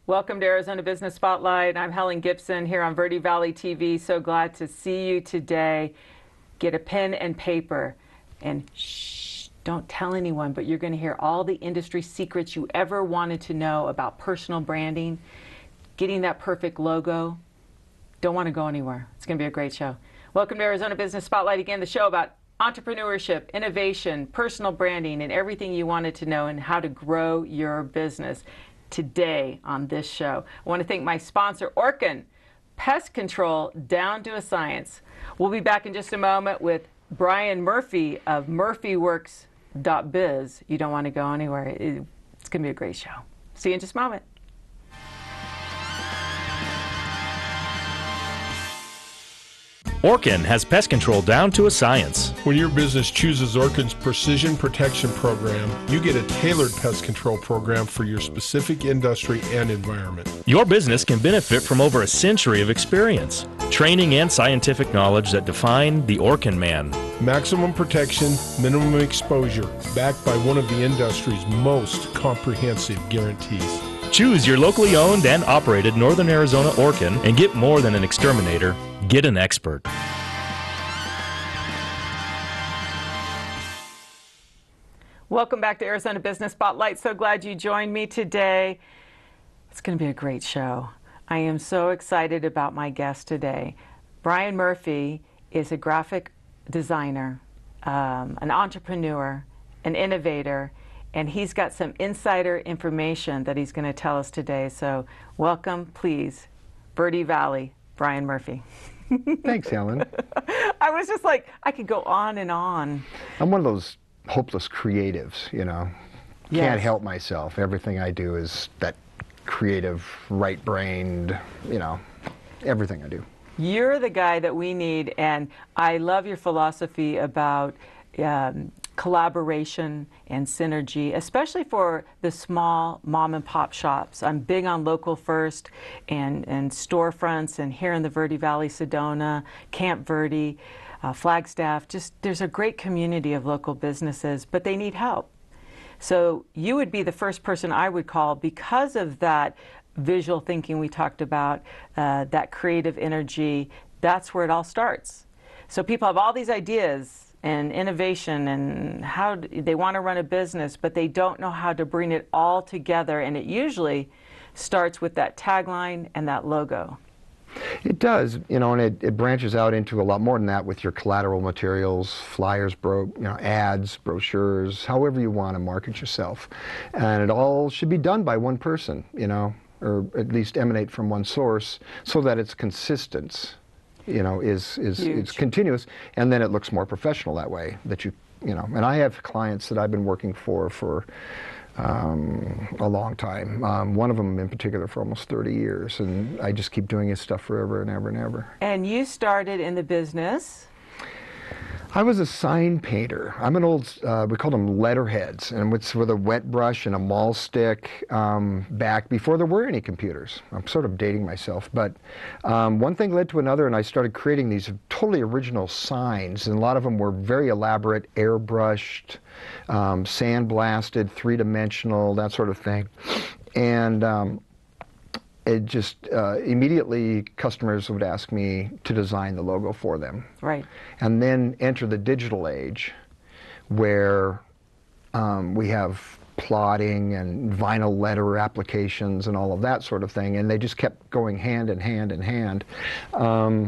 Welcome to Arizona Business Spotlight. I'm Helen Gibson here on Verde Valley TV. So glad to see you today. Get a pen and paper and shh, don't tell anyone, but you're going to hear all the industry secrets you ever wanted to know about personal branding, getting that perfect logo. Don't want to go anywhere. It's going to be a great show. Welcome to Arizona Business Spotlight again, the show about entrepreneurship, innovation, personal branding, and everything you wanted to know and how to grow your business. Today on this show, I want to thank my sponsor, Orkin, pest control down to a science. We'll be back in just a moment with Brian Murphy of MurphyWorks.biz. You don't want to go anywhere. It's going to be a great show. See you in just a moment. Orkin has pest control down to a science. When your business chooses Orkin's Precision Protection Program, you get a tailored pest control program for your specific industry and environment. Your business can benefit from over a century of experience, training, and scientific knowledge that define the Orkin man. Maximum protection, minimum exposure, backed by one of the industry's most comprehensive guarantees. Choose your locally owned and operated Northern Arizona Orkin and get more than an exterminator. Get an expert. Welcome back to Arizona Business Spotlight. So glad you joined me today. It's going to be a great show. I am so excited about my guest today. Brian Murphy is a graphic designer, an entrepreneur, an innovator, and he's got some insider information that he's going to tell us today. So welcome, please, Verde Valley, Brian Murphy. Thanks, Helen. I was just like, I could go on and on. I'm one of those hopeless creatives, you know. Yes. Can't help myself. Everything I do is that creative, right-brained, you know, everything I do. You're the guy that we need, and I love your philosophy about collaboration and synergy, especially for the small mom and pop shops. I'm big on local first and storefronts, and here in the Verde Valley, Sedona, Camp Verde, Flagstaff, just there's a great community of local businesses, but they need help. So you would be the first person I would call because of that visual thinking we talked about, that creative energy. That's where it all starts. So people have all these ideas and innovation and how they want to run a business, but they don't know how to bring it all together, and it usually starts with that tagline and that logo. It does, you know, and it branches out into a lot more than that with your collateral materials, flyers, ads, brochures, however you want to market yourself. And it all should be done by one person, you know, or at least emanate from one source so that it's consistent. You know, it's continuous, and then it looks more professional that way. That you know, and I have clients that I've been working for a long time. One of them in particular for almost 30 years, and I just keep doing his stuff forever and ever and ever. And you started in the business? I was a sign painter. I'm an old, we called them letterheads, and it's with a wet brush and a maul stick back before there were any computers. I'm sort of dating myself, but one thing led to another, and I started creating these totally original signs, and a lot of them were very elaborate, airbrushed, sandblasted, three-dimensional, that sort of thing. And it just immediately customers would ask me to design the logo for them. Right. And then enter the digital age where we have plotting and vinyl letter applications and all of that sort of thing, and they just kept going hand in hand in hand.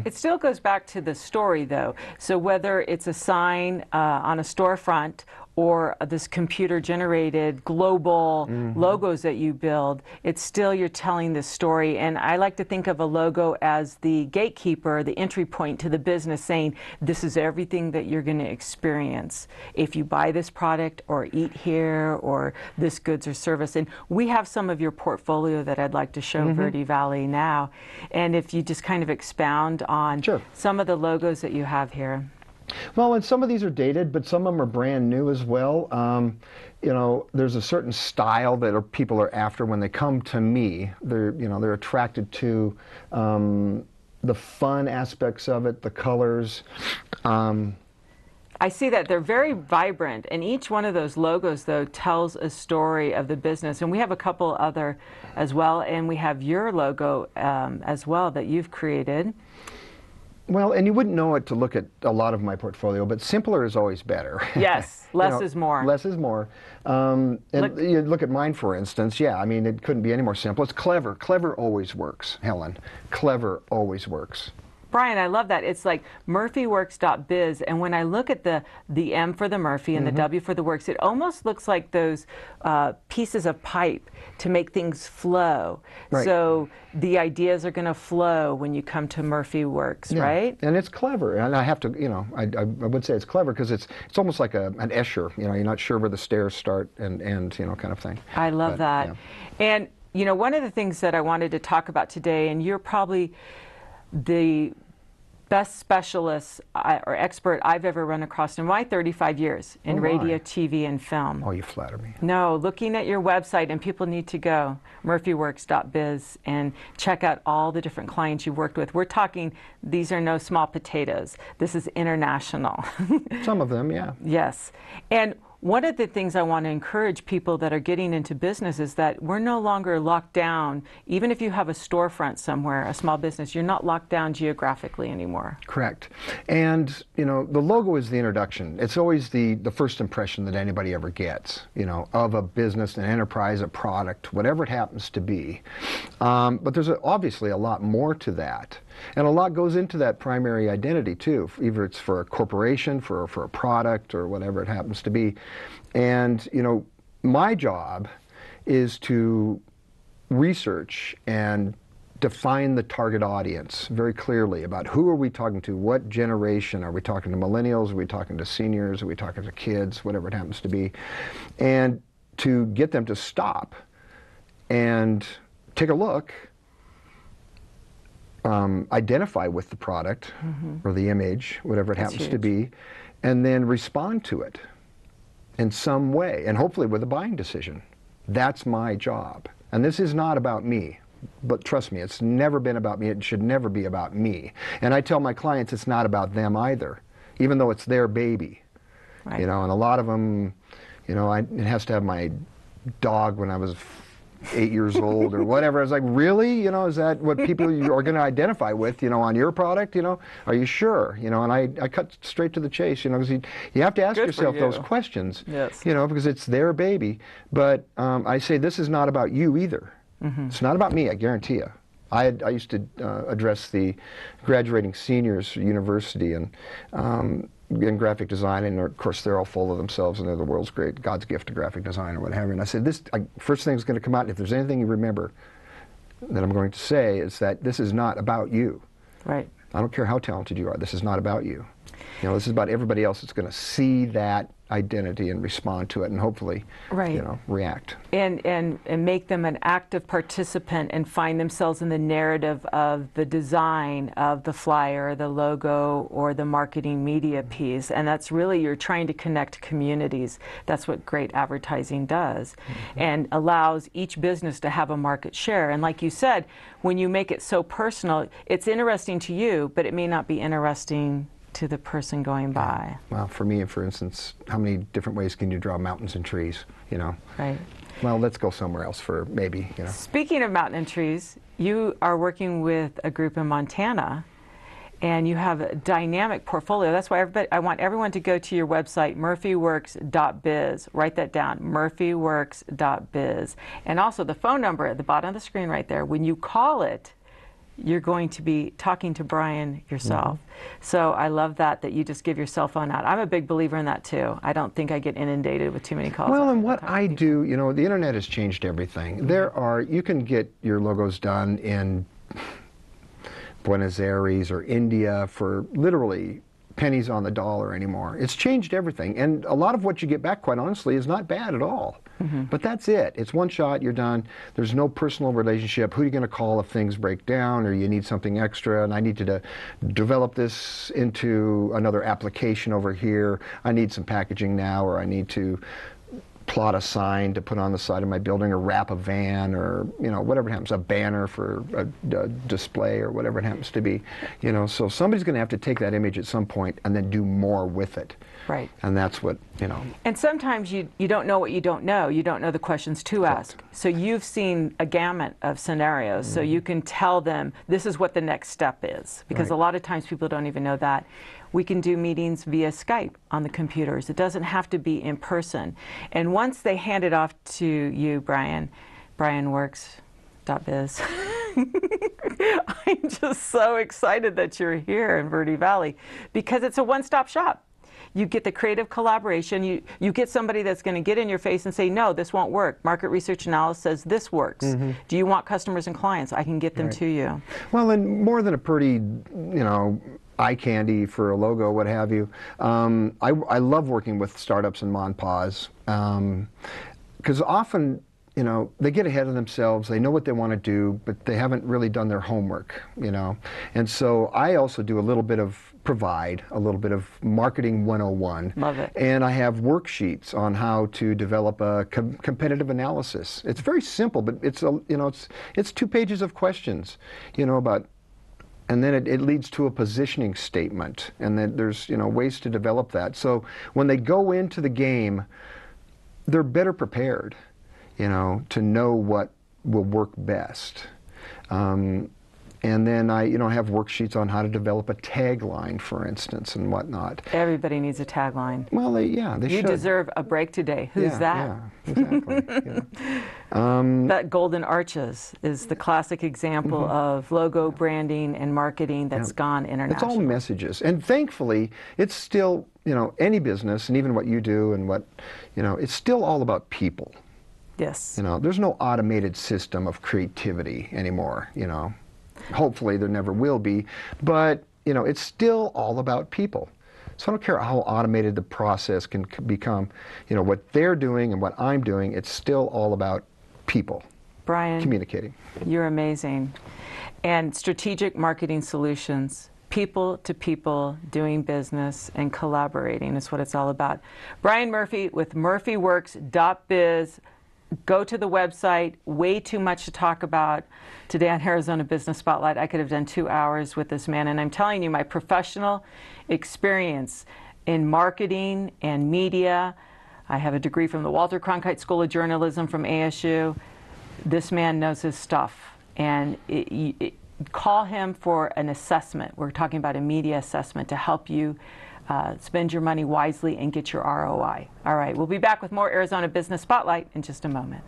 It still goes back to the story though. So whether it's a sign on a storefront or this computer-generated global logos that you build, it's still you're telling this story. And I like to think of a logo as the gatekeeper, the entry point to the business, saying this is everything that you're going to experience if you buy this product or eat here or this goods or service. And we have some of your portfolio that I'd like to show Verde Valley now. And if you just kind of expound on some of the logos that you have here. Well, and some of these are dated, but some of them are brand new as well. You know, there's a certain style that people are after when they come to me. They're attracted to the fun aspects of it, the colors. I see that they're very vibrant, and each one of those logos, though, tells a story of the business. And we have a couple other as well, and we have your logo as well that you've created. Well, and you wouldn't know it to look at a lot of my portfolio, but simpler is always better. Yes, less is more. Less is more. And you look at mine, for instance. Yeah, I mean, it couldn't be any more simple. It's clever. Clever always works, Helen. Clever always works. Brian, I love that. It's like MurphyWorks.biz, and when I look at the M for the Murphy and the W for the Works, it almost looks like those pieces of pipe to make things flow. Right. So the ideas are going to flow when you come to MurphyWorks, Yeah. right? And it's clever. And I have to, you know, I would say it's clever because it's almost like an Escher. You know, you're not sure where the stairs start and end, you know, kind of thing. I love that. Yeah. And, you know, one of the things that I wanted to talk about today, and you're probably the best specialist or expert I've ever run across in my 35 years in radio, TV, and film. Oh, you flatter me. No, looking at your website, and people need to go, MurphyWorks.biz, and check out all the different clients you've worked with. We're talking, these are no small potatoes. This is international. Some of them, yeah. Yes. And one of the things I want to encourage people that are getting into business is that we're no longer locked down. Even if you have a storefront somewhere, a small business, you're not locked down geographically anymore. Correct. And, you know, the logo is the introduction. It's always the first impression that anybody ever gets, you know, of a business, an enterprise, a product, whatever it happens to be. But there's obviously a lot more to that. And a lot goes into that primary identity, too. Either it's for a corporation, for a product, or whatever it happens to be. And, you know, my job is to research and define the target audience very clearly about who are we talking to, what generation. Are we talking to millennials? Are we talking to seniors? Are we talking to kids? Whatever it happens to be. And to get them to stop and take a look, identify with the product or the image, whatever it happens to be, and then respond to it in some way, and hopefully with a buying decision. That's my job. And this is not about me, but trust me, it's never been about me. It should never be about me. And I tell my clients it's not about them either, even though it's their baby. Right. You know, and a lot of them, you know, it has to have my dog when I was 8 years old or whatever. I was like, really? You know, is that what people you are going to identify with, you know, on your product? You know, are you sure? You know, and I cut straight to the chase, you know, because you have to ask yourself those questions, you know, because it's their baby. But I say this is not about you either. It's not about me, I guarantee you. I used to address the graduating seniors at university and in graphic design, and of course they're all full of themselves and they're the world's great, God's gift to graphic design or what have you. And I said, first thing that's going to come out, and if there's anything you remember that I'm going to say, is that this is not about you. Right. I don't care how talented you are, this is not about you. You know, this is about everybody else that's going to see that identity and respond to it and hopefully, you know, react. And make them an active participant and find themselves in the narrative of the design of the flyer, the logo, or the marketing media piece. And that's really, you're trying to connect communities. That's what great advertising does. And allows each business to have a market share. And like you said, when you make it so personal, it's interesting to you, but it may not be interesting to the person going by. Well, for me, for instance, how many different ways can you draw mountains and trees, you know? Right. Well, let's go somewhere else for maybe, you know. Speaking of mountain and trees, you are working with a group in Montana, and you have a dynamic portfolio. That's why I want everyone to go to your website, MurphyWorks.biz. Write that down, MurphyWorks.biz. And also the phone number at the bottom of the screen right there. When you call it, you're going to be talking to Brian yourself. So I love that you just give your cell phone out. I'm a big believer in that too. I don't think I get inundated with too many calls. Well, and what I do, you know, the internet has changed everything. You can get your logos done in Buenos Aires or India for literally pennies on the dollar anymore. It's changed everything. And a lot of what you get back, quite honestly, is not bad at all. But that's it. It's one shot, you're done. There's no personal relationship. Who are you going to call if things break down or you need something extra? And I need to develop this into another application over here. I need some packaging now, or I need to plot a sign to put on the side of my building, or wrap a van, or whatever it happens, a banner for a display, or whatever it happens to be. So somebody's going to have to take that image at some point and then do more with it. Right. And that's what, And sometimes you don't know what you don't know. You don't know the questions to ask. So you've seen a gamut of scenarios, so you can tell them this is what the next step is. Because a lot of times people don't even know that. We can do meetings via Skype on the computers. It doesn't have to be in person. And once they hand it off to you, Brian, MurphyWorks.biz, I'm just so excited that you're here in Verde Valley, because it's a one-stop shop. You get the creative collaboration. You get somebody that's going to get in your face and say, no, this won't work. Market research analysis says this works. Do you want customers and clients? I can get them to you. Well, and more than a pretty, eye candy for a logo, what have you. I love working with startups and mon pas, because often, they get ahead of themselves. They know what they want to do, but they haven't really done their homework, And so I also do provide a little bit of marketing 101. Love it. And I have worksheets on how to develop a competitive analysis. It's very simple, but it's 2 pages of questions, about. And then it leads to a positioning statement, and then there's ways to develop that. So when they go into the game, they're better prepared, to know what will work best. And then I have worksheets on how to develop a tagline, for instance, and whatnot. Everybody needs a tagline. Well, they should. You deserve a break today. Who's that? Yeah, exactly. That golden arches is the classic example of logo branding and marketing that's gone international. It's all messages, and thankfully, it's still any business, and even what you do, and what it's still all about people. Yes. There's no automated system of creativity anymore. Hopefully there never will be, but it's still all about people. So I don't care how automated the process can become. What they're doing and what I'm doing, it's still all about people. Brian, communicating. You're amazing. And strategic marketing solutions, people to people, doing business and collaborating is what it's all about. Brian Murphy with MurphyWorks.biz. Go to the website. Way too much to talk about today on Arizona Business Spotlight. I could have done 2 hours with this man, and I'm telling you, my professional experience in marketing and media. I have a degree from the Walter Cronkite School of Journalism from ASU. This man knows his stuff, and call him for an assessment. We're talking about a media assessment to help you spend your money wisely and get your ROI. All right, we'll be back with more Arizona Business Spotlight in just a moment.